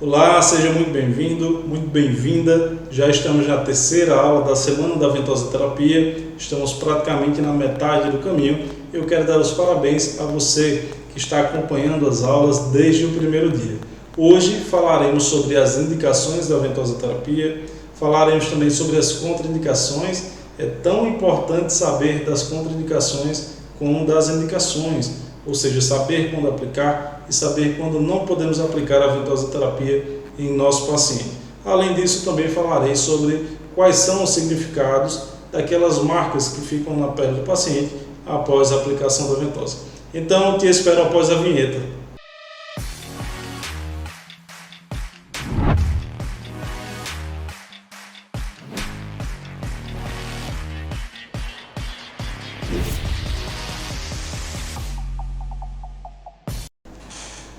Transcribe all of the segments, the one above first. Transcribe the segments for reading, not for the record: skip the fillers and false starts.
Olá, seja muito bem-vindo, muito bem-vinda. Já estamos na terceira aula da Semana da Ventosa Terapia. Estamos praticamente na metade do caminho. Eu quero dar os parabéns a você que está acompanhando as aulas desde o primeiro dia. Hoje falaremos sobre as indicações da ventosa terapia, falaremos também sobre as contraindicações. É tão importante saber das contraindicações como das indicações, ou seja, saber quando aplicar e saber quando não podemos aplicar a ventosa terapia em nosso paciente. Além disso, também falarei sobre quais são os significados daquelas marcas que ficam na pele do paciente após a aplicação da ventosa. Então, te espero após a vinheta.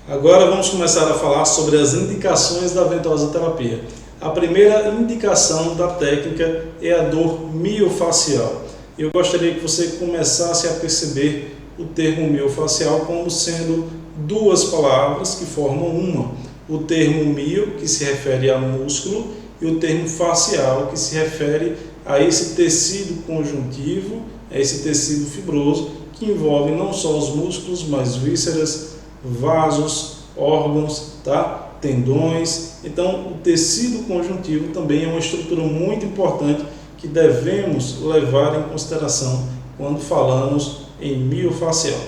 Agora vamos começar a falar sobre as indicações da ventosa terapia. A primeira indicação da técnica é a dor miofacial. Eu gostaria que você começasse a perceber o termo miofacial como sendo duas palavras que formam uma. O termo mio, que se refere a músculo, e o termo facial, que se refere a esse tecido conjuntivo, a esse tecido fibroso, que envolve não só os músculos, mas vísceras, vasos, órgãos, tendões. Então, o tecido conjuntivo também é uma estrutura muito importante que devemos levar em consideração quando falamos em miofacial.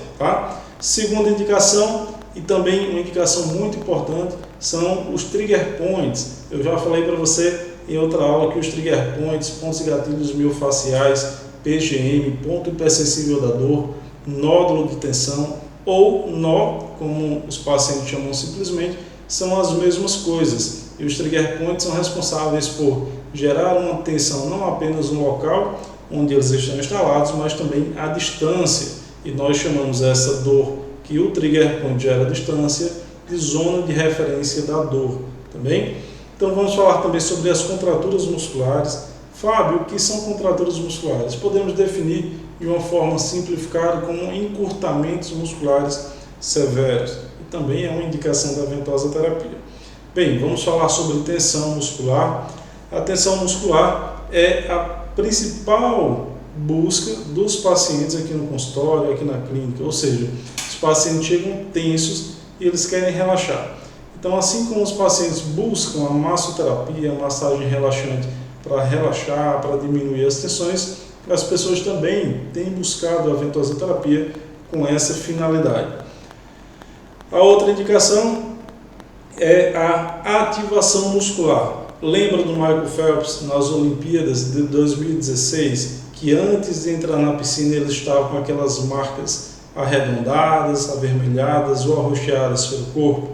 Segunda indicação, e também uma indicação muito importante, são os trigger points. Eu já falei para você em outra aula que os trigger points, pontos e gatilhos miofaciais, PGM, ponto hipersensível da dor, nódulo de tensão, ou nó, como os pacientes chamam simplesmente, são as mesmas coisas. E os trigger points são responsáveis por gerar uma tensão não apenas no local onde eles estão instalados, mas também à distância. E nós chamamos essa dor que o trigger point gera à distância de zona de referência da dor. Também? Então vamos falar também sobre as contraturas musculares. Fábio, o que são contraturas musculares? Podemos definir de uma forma simplificada como encurtamentos musculares severos. E também é uma indicação da ventosa terapia. Bem, vamos falar sobre tensão muscular. A tensão muscular é a principal busca dos pacientes aqui no consultório, aqui na clínica. Ou seja, os pacientes chegam tensos e eles querem relaxar. Então, assim como os pacientes buscam a massoterapia, a massagem relaxante para relaxar, para diminuir as tensões, as pessoas também têm buscado a ventosa terapia com essa finalidade. A outra indicação é a ativação muscular. Lembra do Michael Phelps nas Olimpíadas de 2016, que antes de entrar na piscina ele estava com aquelas marcas arredondadas, avermelhadas ou arroxeadas pelo corpo?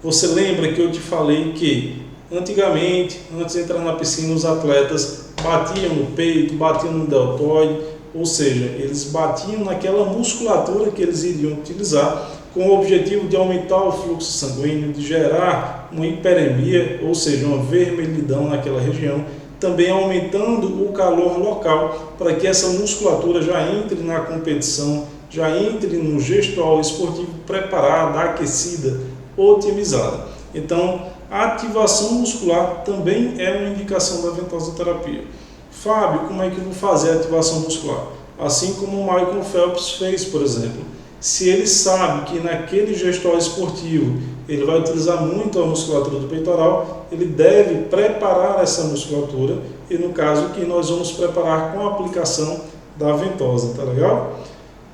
Você lembra que eu te falei que antigamente, antes de entrar na piscina, os atletas batiam no peito, batiam no deltoide, ou seja, eles batiam naquela musculatura que eles iriam utilizar com o objetivo de aumentar o fluxo sanguíneo, de gerar uma hiperemia, ou seja, uma vermelhidão naquela região, também aumentando o calor local para que essa musculatura já entre na competição, já entre no gestual esportivo preparada, aquecida, otimizada. Então, a ativação muscular também é uma indicação da ventosa terapia. Fábio, como é que eu vou fazer a ativação muscular? Assim como o Michael Phelps fez, por exemplo. Se ele sabe que naquele gestual esportivo ele vai utilizar muito a musculatura do peitoral, ele deve preparar essa musculatura, e no caso que nós vamos preparar com a aplicação da ventosa, tá legal?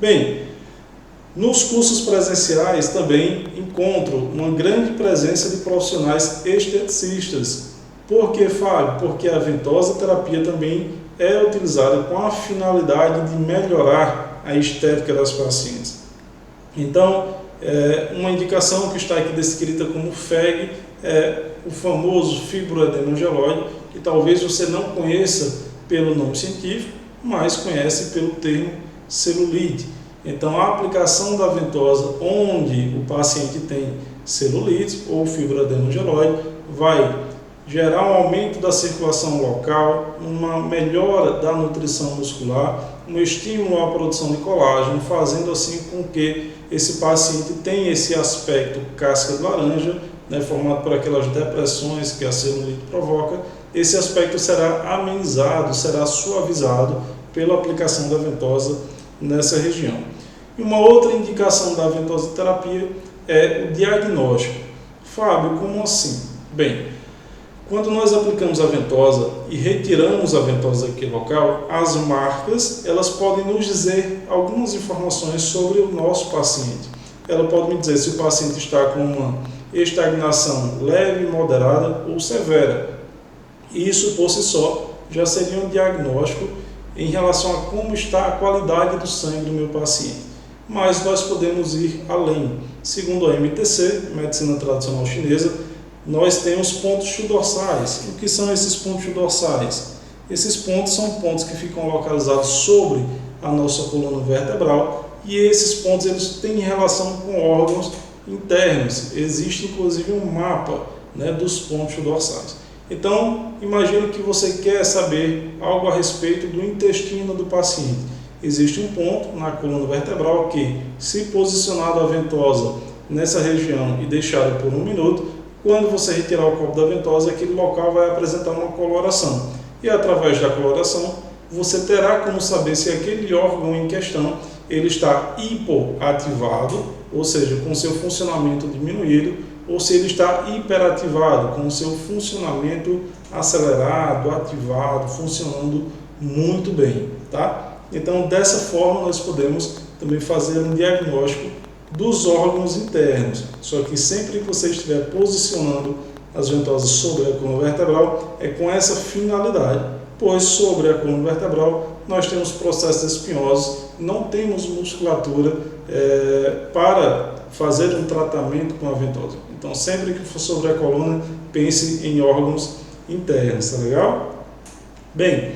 Bem, nos cursos presenciais também encontro uma grande presença de profissionais esteticistas. Por que, Fábio? Porque a ventosa terapia também é utilizada com a finalidade de melhorar a estética das pacientes. Então, uma indicação que está aqui descrita como FEG é o famoso fibroedema angeloide, que talvez você não conheça pelo nome científico, mas conhece pelo termo celulite. Então, a aplicação da ventosa onde o paciente tem celulite ou fibroedema angeloide vai gerar um aumento da circulação local, uma melhora da nutrição muscular, um estímulo à produção de colágeno, fazendo assim com que esse paciente tenha esse aspecto casca de laranja né, formado por aquelas depressões que a celulite provoca, esse aspecto será amenizado, será suavizado pela aplicação da ventosa nessa região. E uma outra indicação da ventosoterapia é o diagnóstico. Fábio, como assim? Bem, quando nós aplicamos a ventosa e retiramos a ventosa daquele local, as marcas elas podem nos dizer algumas informações sobre o nosso paciente. Ela pode me dizer se o paciente está com uma estagnação leve, moderada ou severa. Isso por si só já seria um diagnóstico em relação a como está a qualidade do sangue do meu paciente. Mas nós podemos ir além. Segundo a MTC, Medicina Tradicional Chinesa, nós temos pontos dorsais. O que são esses pontos dorsais? Esses pontos são pontos que ficam localizados sobre a nossa coluna vertebral e esses pontos eles têm relação com órgãos internos. Existe inclusive um mapa, né, dos pontos dorsais. Então, imagine que você quer saber algo a respeito do intestino do paciente. Existe um ponto na coluna vertebral que, se posicionado a ventosa nessa região e deixado por 1 minuto, quando você retirar o copo da ventosa, aquele local vai apresentar uma coloração. E através da coloração, você terá como saber se aquele órgão em questão ele está hipoativado, ou seja, com seu funcionamento diminuído, ou se ele está hiperativado, com o seu funcionamento acelerado, ativado, funcionando muito bem, tá? Então, dessa forma, nós podemos também fazer um diagnóstico dos órgãos internos, só que sempre que você estiver posicionando as ventosas sobre a coluna vertebral, é com essa finalidade, pois sobre a coluna vertebral nós temos processos espinhosos, não temos musculatura para fazer um tratamento com a ventosa. Então, sempre que for sobre a coluna, pense em órgãos internos, tá legal? Bem,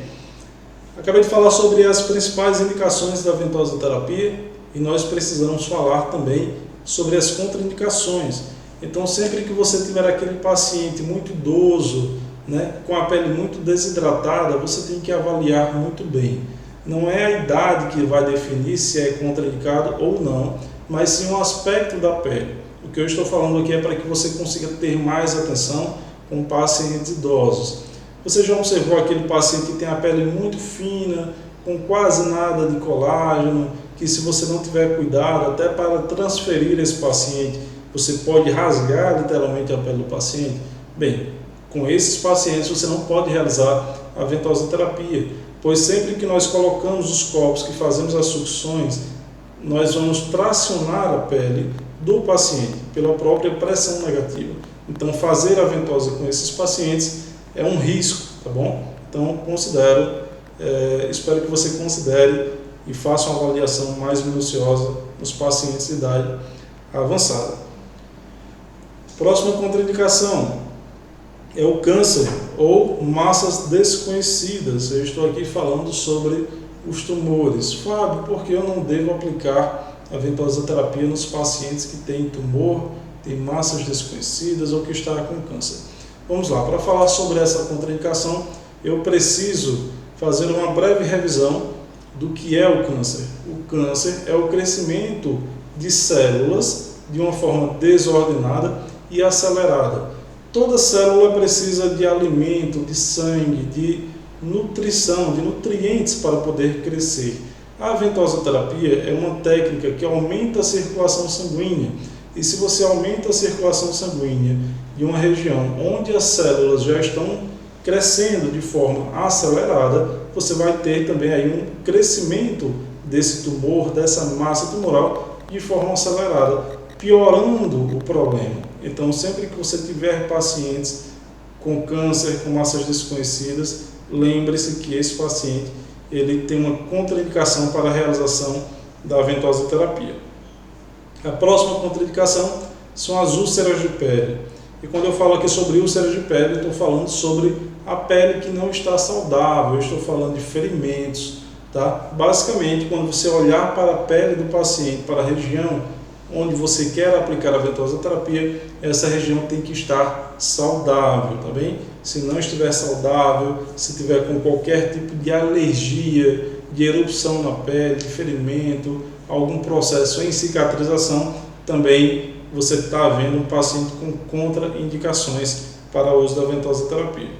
acabei de falar sobre as principais indicações da ventosoterapia e nós precisamos falar também sobre as contraindicações. Então, sempre que você tiver aquele paciente muito idoso, né, com a pele muito desidratada, você tem que avaliar muito bem. Não é a idade que vai definir se é contraindicado ou não, mas sim um aspecto da pele. O que eu estou falando aqui é para que você consiga ter mais atenção com pacientes idosos. Você já observou aquele paciente que tem a pele muito fina, com quase nada de colágeno, que se você não tiver cuidado, até para transferir esse paciente, você pode rasgar literalmente a pele do paciente? Bem, com esses pacientes você não pode realizar a ventosoterapia, pois sempre que nós colocamos os copos, que fazemos as sucções, nós vamos tracionar a pele do paciente pela própria pressão negativa. Então, fazer a ventosa com esses pacientes é um risco, tá bom? Então, espero que você considere e faça uma avaliação mais minuciosa nos pacientes de idade avançada. Próxima contraindicação é o câncer ou massas desconhecidas. Eu estou aqui falando sobre os tumores. Fábio, por que eu não devo aplicar a ventosoterapia nos pacientes que têm tumor, têm massas desconhecidas ou que estão com câncer? Vamos lá, para falar sobre essa contraindicação, eu preciso fazer uma breve revisão do que é o câncer. O câncer é o crescimento de células de uma forma desordenada e acelerada. Toda célula precisa de alimento, de sangue, de nutrição, de nutrientes para poder crescer. A ventosoterapia é uma técnica que aumenta a circulação sanguínea. E se você aumenta a circulação sanguínea de uma região onde as células já estão crescendo de forma acelerada, você vai ter também aí um crescimento desse tumor, dessa massa tumoral de forma acelerada, piorando o problema. Então, sempre que você tiver pacientes com câncer, com massas desconhecidas, lembre-se que esse paciente ele tem uma contraindicação para a realização da ventosoterapia. A próxima contraindicação são as úlceras de pele. E quando eu falo aqui sobre úlceras de pele, eu estou falando sobre a pele que não está saudável, eu estou falando de ferimentos, tá? Basicamente, quando você olhar para a pele do paciente, para a região onde você quer aplicar a ventosoterapia, essa região tem que estar saudável, tá bem? Se não estiver saudável, se tiver com qualquer tipo de alergia, de erupção na pele, de ferimento, algum processo em cicatrização, também você está vendo um paciente com contraindicações para o uso da ventosa terapia.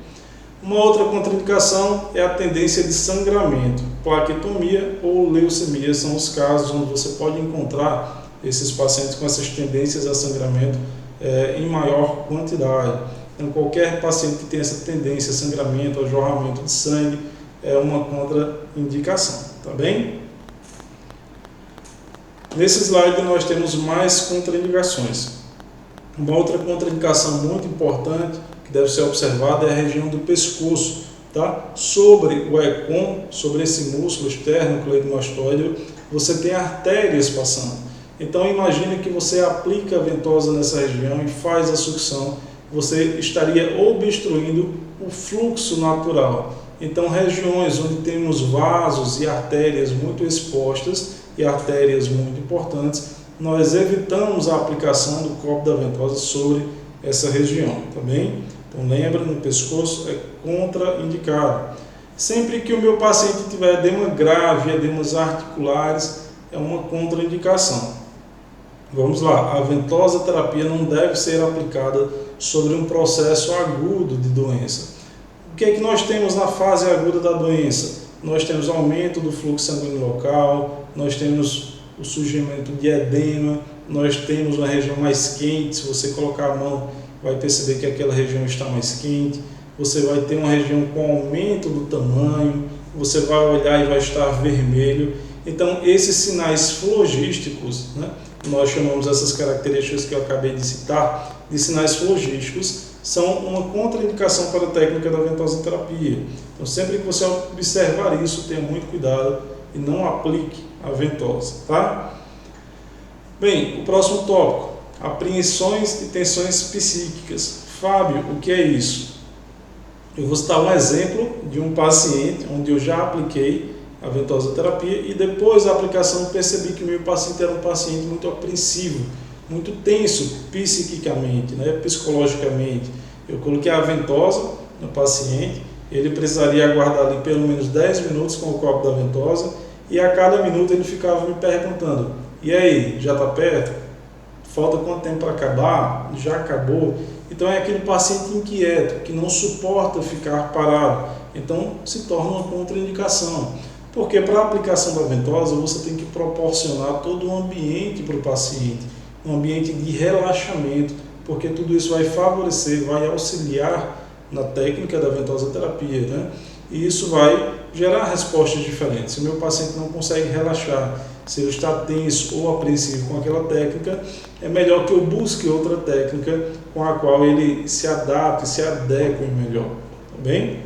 Uma outra contraindicação é a tendência de sangramento. Plaquetomia ou leucemia são os casos onde você pode encontrar esses pacientes com essas tendências a sangramento em maior quantidade. Então, qualquer paciente que tenha essa tendência a sangramento, a jorramento de sangue, é uma contraindicação, tá bem? Nesse slide nós temos mais contraindicações. Uma outra contraindicação muito importante que deve ser observada é a região do pescoço, tá? Sobre o ECOM, sobre esse músculo externo cleidomastoideo, você tem artérias passando. Então imagine que você aplica a ventosa nessa região e faz a sucção, você estaria obstruindo o fluxo natural. Então regiões onde temos vasos e artérias muito expostas e artérias muito importantes, nós evitamos a aplicação do copo da ventosa sobre essa região, tá bem? Então lembra, no pescoço é contraindicado. Sempre que o meu paciente tiver edema grave, edemas articulares, é uma contraindicação. Vamos lá, a ventosa terapia não deve ser aplicada sobre um processo agudo de doença. O que é que nós temos na fase aguda da doença? Nós temos aumento do fluxo sanguíneo local, nós temos o surgimento de edema, nós temos uma região mais quente. Se você colocar a mão, vai perceber que aquela região está mais quente. Você vai ter uma região com aumento do tamanho, você vai olhar e vai estar vermelho. Então, esses sinais flogísticos, né, nós chamamos essas características que eu acabei de citar de sinais flogísticos, são uma contraindicação para a técnica da ventosa terapia. Então, sempre que você observar isso, tenha muito cuidado e não aplique a ventosa, tá? Bem, o próximo tópico, apreensões e tensões psíquicas. Fábio, o que é isso? Eu vou citar um exemplo de um paciente onde eu já apliquei a ventosa terapia e depois da aplicação percebi que o meu paciente era um paciente muito apreensivo, muito tenso psiquicamente, né, psicologicamente. Eu coloquei a ventosa no paciente, ele precisaria aguardar ali pelo menos 10 minutos com o copo da ventosa e a cada minuto ele ficava me perguntando: e aí, já está perto? Falta quanto tempo para acabar? Já acabou? Então é aquele paciente inquieto, que não suporta ficar parado. Então se torna uma contraindicação. Porque para a aplicação da ventosa você tem que proporcionar todo um ambiente para o paciente, um ambiente de relaxamento, porque tudo isso vai favorecer, vai auxiliar na técnica da ventosa terapia, né? E isso vai gerar respostas diferentes. Se o meu paciente não consegue relaxar, se ele está tenso ou apreensivo com aquela técnica, é melhor que eu busque outra técnica com a qual ele se adapte, se adeque melhor, tá bem?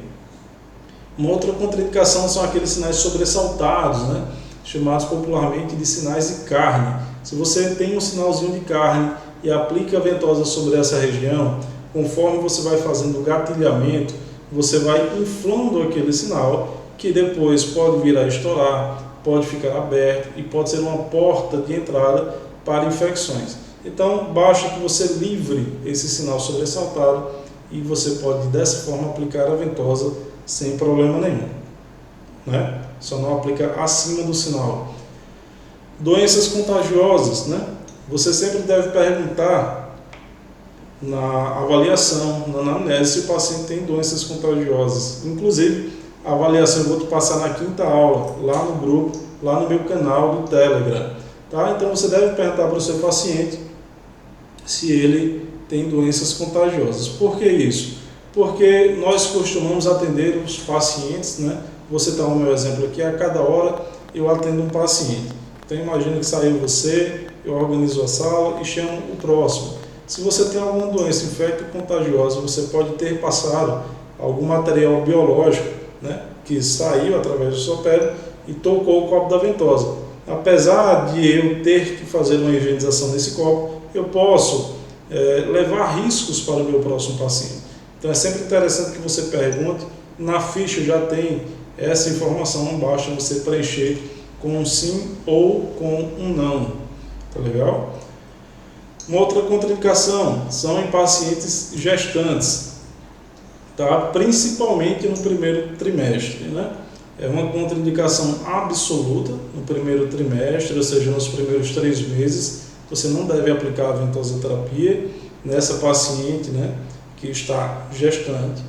Uma outra contraindicação são aqueles sinais sobressaltados, né? Chamados popularmente de sinais de carne. Se você tem um sinalzinho de carne e aplica a ventosa sobre essa região, conforme você vai fazendo o gatilhamento, você vai inflando aquele sinal, que depois pode vir a estourar, pode ficar aberto e pode ser uma porta de entrada para infecções. Então, basta que você livre esse sinal sobressaltado e você pode dessa forma aplicar a ventosa sem problema nenhum, né? Só não aplica acima do sinal. Doenças contagiosas, né? Você sempre deve perguntar na avaliação, na anamnese, se o paciente tem doenças contagiosas. Inclusive, a avaliação eu vou te passar na quinta aula, lá no grupo, lá no meu canal do Telegram, tá? Então você deve perguntar para o seu paciente se ele tem doenças contagiosas. Por que isso? Porque nós costumamos atender os pacientes, né? Vou citar o meu exemplo aqui, a cada hora eu atendo um paciente. Então imagina que saiu você, eu organizo a sala e chamo o próximo. Se você tem alguma doença infecto-contagiosa, você pode ter passado algum material biológico, né, que saiu através da sua pele e tocou o copo da ventosa. Apesar de eu ter que fazer uma higienização nesse copo, eu posso levar riscos para o meu próximo paciente. Então é sempre interessante que você pergunte. Na ficha já tem essa informação, não basta você preencher com um sim ou com um não. Tá legal? Uma outra contraindicação são em pacientes gestantes, tá? Principalmente no primeiro trimestre, né? É uma contraindicação absoluta no primeiro trimestre, ou seja, nos primeiros 3 meses você não deve aplicar a ventosoterapia nessa paciente, né, que está gestante,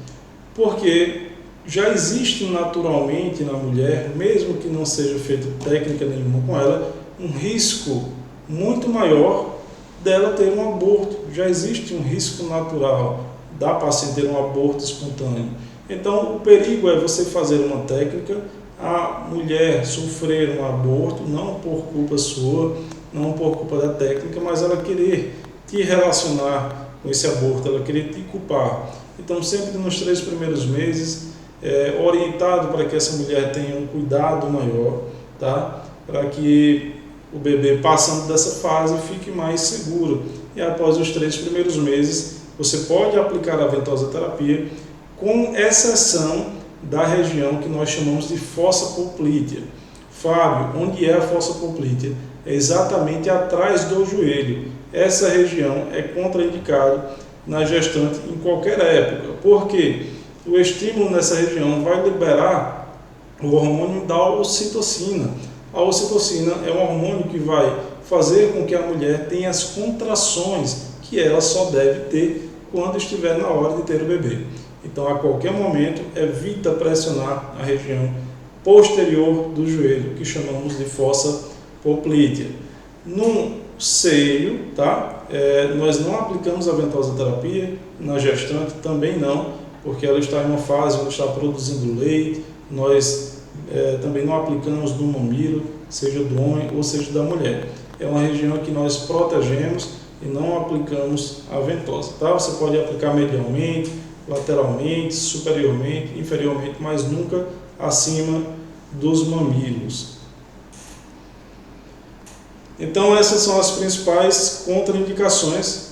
porque já existe naturalmente na mulher, mesmo que não seja feita técnica nenhuma com ela, um risco muito maior dela ter um aborto. Já existe um risco natural da paciente ter um aborto espontâneo. Então, o perigo é você fazer uma técnica, a mulher sofrer um aborto, não por culpa sua, não por culpa da técnica, mas ela querer te relacionar com esse aborto, ela querer te culpar. Então, sempre nos 3 primeiros meses, orientado para que essa mulher tenha um cuidado maior, tá? Para que o bebê, passando dessa fase, fique mais seguro. E após os 3 primeiros meses, você pode aplicar a ventosoterapia, com exceção da região que nós chamamos de fossa poplítea. Fábio, onde é a fossa poplítea? É exatamente atrás do joelho. Essa região é contraindicado na gestante em qualquer época. Por quê? O estímulo nessa região vai liberar o hormônio da ocitocina. A ocitocina é um hormônio que vai fazer com que a mulher tenha as contrações que ela só deve ter quando estiver na hora de ter o bebê. Então, a qualquer momento, evita pressionar a região posterior do joelho, que chamamos de fossa poplítea. No seio, tá? Nós não aplicamos a ventosoterapia, na gestante também não, porque ela está em uma fase onde está produzindo leite. Nós também não aplicamos no mamilo, seja do homem ou seja da mulher. É uma região que nós protegemos e não aplicamos a ventosa, tá? Você pode aplicar medialmente, lateralmente, superiormente, inferiormente, mas nunca acima dos mamilos. Então, essas são as principais contraindicações.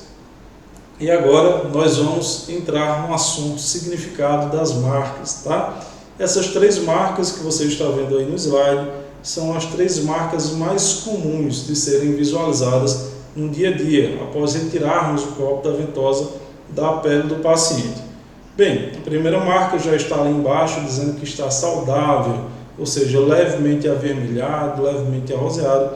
E agora nós vamos entrar no assunto significado das marcas, tá? Essas 3 marcas que você está vendo aí no slide são as 3 marcas mais comuns de serem visualizadas no dia a dia, após retirarmos o copo da ventosa da pele do paciente. Bem, a primeira marca já está ali embaixo, dizendo que está saudável, ou seja, levemente avermelhado, levemente arroseado,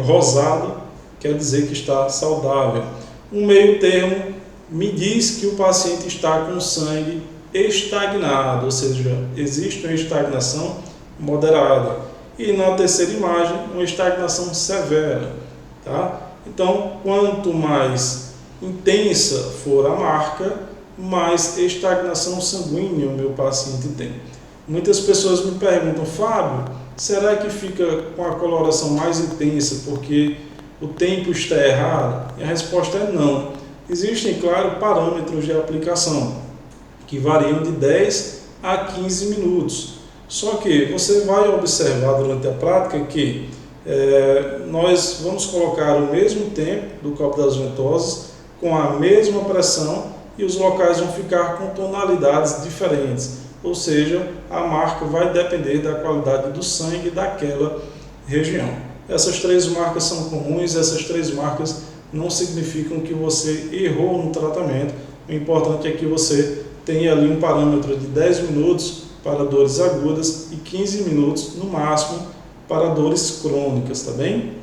rosado, quer dizer que está saudável. Um meio termo me diz que o paciente está com sangue estagnado, ou seja, existe uma estagnação moderada. E na terceira imagem, uma estagnação severa, tá? Então, quanto mais intensa for a marca, mais estagnação sanguínea o meu paciente tem. Muitas pessoas me perguntam, Fábio, será que fica com a coloração mais intensa porque o tempo está errado? E a resposta é não. Existem, claro, parâmetros de aplicação que variam de 10 a 15 minutos. Só que você vai observar durante a prática que nós vamos colocar o mesmo tempo do copo das ventosas com a mesma pressão e os locais vão ficar com tonalidades diferentes. Ou seja, a marca vai depender da qualidade do sangue daquela região. Essas 3 marcas são comuns, essas 3 marcas não significam que você errou no tratamento. O importante é que você tenha ali um parâmetro de 10 minutos para dores agudas e 15 minutos no máximo para dores crônicas, tá bem?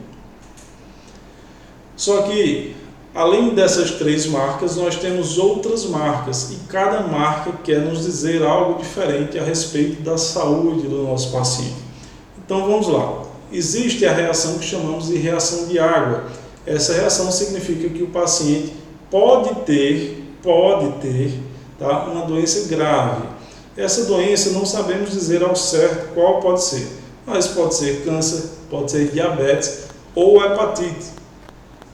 Só que, além dessas 3 marcas, nós temos outras marcas e cada marca quer nos dizer algo diferente a respeito da saúde do nosso paciente. Então vamos lá. Existe a reação que chamamos de reação de água. Essa reação significa que o paciente pode ter, tá, uma doença grave. Essa doença não sabemos dizer ao certo qual pode ser, mas pode ser câncer, pode ser diabetes ou hepatite.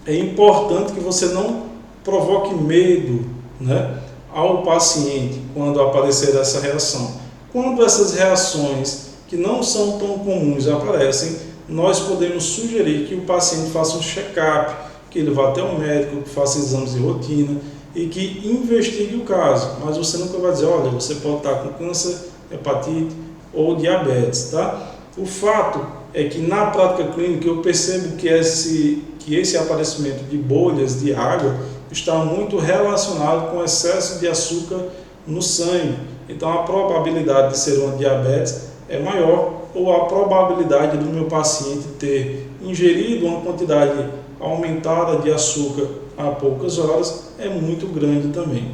É importante que você não provoque medo, né, ao paciente quando aparecer essa reação. Quando essas reações que não são tão comuns aparecem, nós podemos sugerir que o paciente faça um check-up, que ele vá até o médico, que faça exames de rotina e que investigue o caso. Mas você nunca vai dizer, olha, você pode estar com câncer, hepatite ou diabetes, tá? O fato é que na prática clínica eu percebo que esse aparecimento de bolhas de água está muito relacionado com excesso de açúcar no sangue. Então a probabilidade de ser uma diabetes é maior, ou a probabilidade do meu paciente ter ingerido uma quantidade aumentada de açúcar a poucas horas é muito grande também.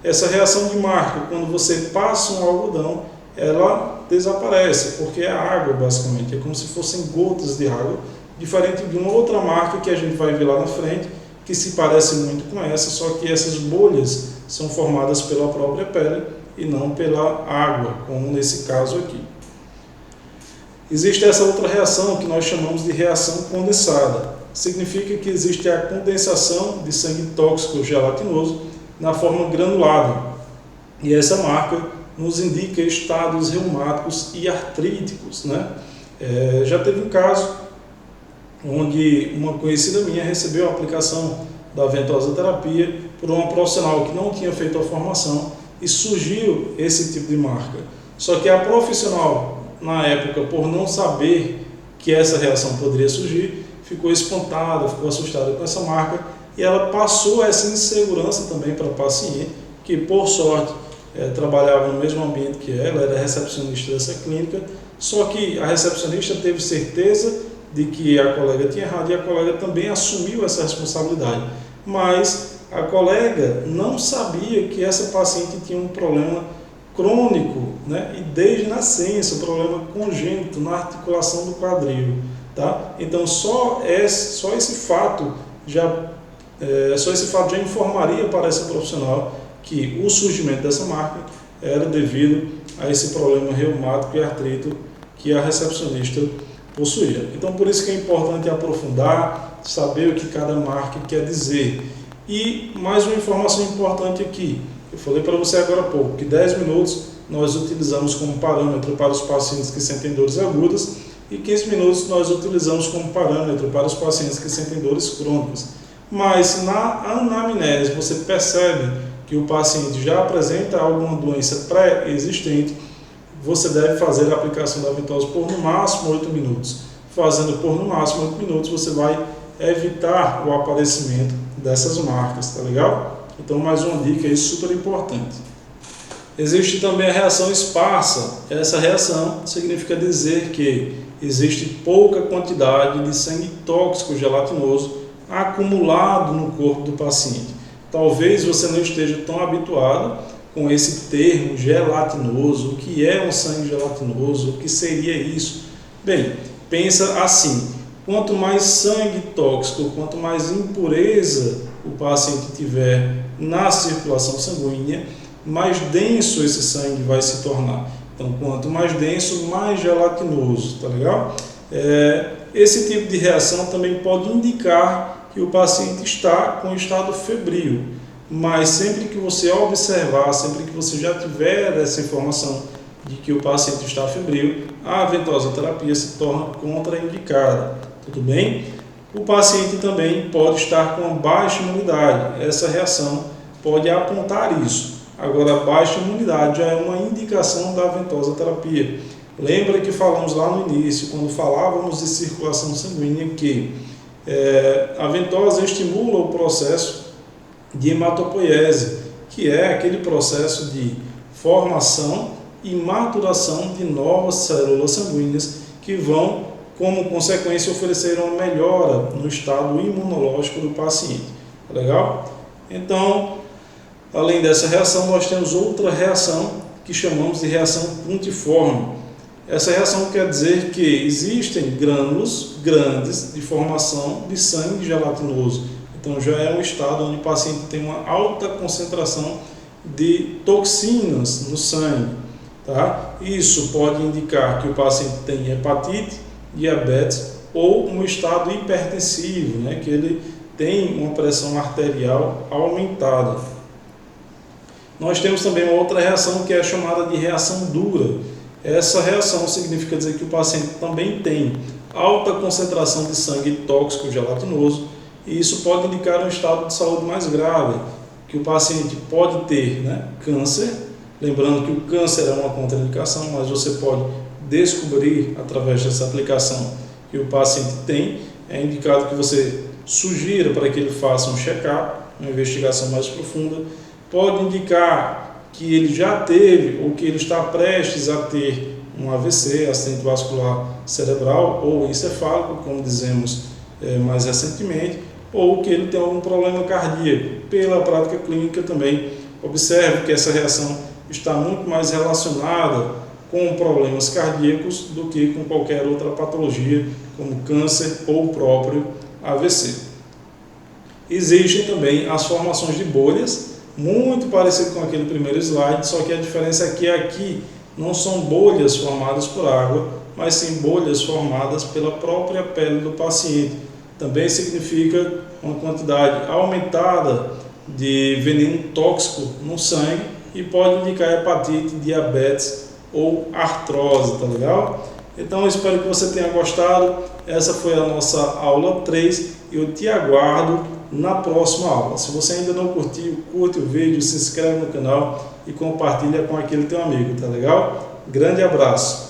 Essa reação de marca, quando você passa um algodão, ela desaparece, porque é água basicamente, é como se fossem gotas de água, diferente de uma outra marca que a gente vai ver lá na frente, que se parece muito com essa, só que essas bolhas são formadas pela própria pele e não pela água, como nesse caso aqui. Existe essa outra reação que nós chamamos de reação condensada. Significa que existe a condensação de sangue tóxico gelatinoso na forma granulada. E essa marca nos indica estados reumáticos e artríticos, né? Já teve um caso onde uma conhecida minha recebeu a aplicação da ventosa terapia por uma profissional que não tinha feito a formação e surgiu esse tipo de marca. Só que a profissional, na época, por não saber que essa reação poderia surgir, ficou espantada, ficou assustada com essa marca e ela passou essa insegurança também para a paciente, que por sorte trabalhava no mesmo ambiente que ela, era recepcionista dessa clínica, só que a recepcionista teve certeza de que a colega tinha errado e a colega também assumiu essa responsabilidade, mas a colega não sabia que essa paciente tinha um problema crônico, né? E desde nascença, um problema congênito na articulação do quadril, tá? Então só esse fato já informaria para essa profissional que o surgimento dessa marca era devido a esse problema reumático e artrito que a recepcionista possuía. Então por isso que é importante aprofundar, saber o que cada marca quer dizer. E mais uma informação importante aqui, eu falei para você agora há pouco, que 10 minutos nós utilizamos como parâmetro para os pacientes que sentem dores agudas e 15 minutos nós utilizamos como parâmetro para os pacientes que sentem dores crônicas. Mas se na anamnese você percebe que o paciente já apresenta alguma doença pré-existente, você deve fazer a aplicação da ventosa por no máximo 8 minutos. Fazendo por no máximo 8 minutos, você vai evitar o aparecimento dessas marcas, tá legal? Então, mais uma dica aí super importante. Existe também a reação esparsa. Essa reação significa dizer que existe pouca quantidade de sangue tóxico gelatinoso acumulado no corpo do paciente. Talvez você não esteja tão habituado com esse termo gelatinoso. O que é um sangue gelatinoso? O que seria isso? Bem, pensa assim: quanto mais sangue tóxico, quanto mais impureza o paciente tiver na circulação sanguínea, mais denso esse sangue vai se tornar. Então, quanto mais denso, mais gelatinoso, tá legal? Esse tipo de reação também pode indicar que o paciente está com estado febril, mas sempre que você observar, sempre que você já tiver essa informação de que o paciente está febril, a ventosa terapia se torna contraindicada, tudo bem? O paciente também pode estar com baixa imunidade, essa reação pode apontar isso. Agora, a baixa imunidade já é uma indicação da ventosa terapia. Lembra que falamos lá no início, quando falávamos de circulação sanguínea, que a ventosa estimula o processo de hematopoiese, que é aquele processo de formação e maturação de novas células sanguíneas que vão, como consequência, oferecer uma melhora no estado imunológico do paciente. Legal? Então, além dessa reação, nós temos outra reação que chamamos de reação puntiforme. Essa reação quer dizer que existem grânulos grandes de formação de sangue gelatinoso. Então já é um estado onde o paciente tem uma alta concentração de toxinas no sangue. Tá? Isso pode indicar que o paciente tem hepatite, diabetes ou um estado hipertensivo, né? Que ele tem uma pressão arterial aumentada. Nós temos também uma outra reação que é chamada de reação dura. Essa reação significa dizer que o paciente também tem alta concentração de sangue tóxico gelatinoso e isso pode indicar um estado de saúde mais grave, que o paciente pode ter, né, câncer. Lembrando que o câncer é uma contraindicação, mas você pode descobrir através dessa aplicação que o paciente tem. É indicado que você sugira para que ele faça um check-up, uma investigação mais profunda. Pode indicar que ele já teve ou que ele está prestes a ter um AVC, acidente vascular cerebral ou encefálico, como dizemos mais recentemente, ou que ele tem algum problema cardíaco. Pela prática clínica também observe que essa reação está muito mais relacionada com problemas cardíacos do que com qualquer outra patologia, como câncer ou o próprio AVC. Existem também as formações de bolhas, muito parecido com aquele primeiro slide, só que a diferença é que aqui não são bolhas formadas por água, mas sim bolhas formadas pela própria pele do paciente. Também significa uma quantidade aumentada de veneno tóxico no sangue e pode indicar hepatite, diabetes ou artrose, tá legal? Então eu espero que você tenha gostado. Essa foi a nossa aula 3 e eu te aguardo na próxima aula. Se você ainda não curtiu, curte o vídeo, se inscreve no canal e compartilha com aquele teu amigo, tá legal? Grande abraço!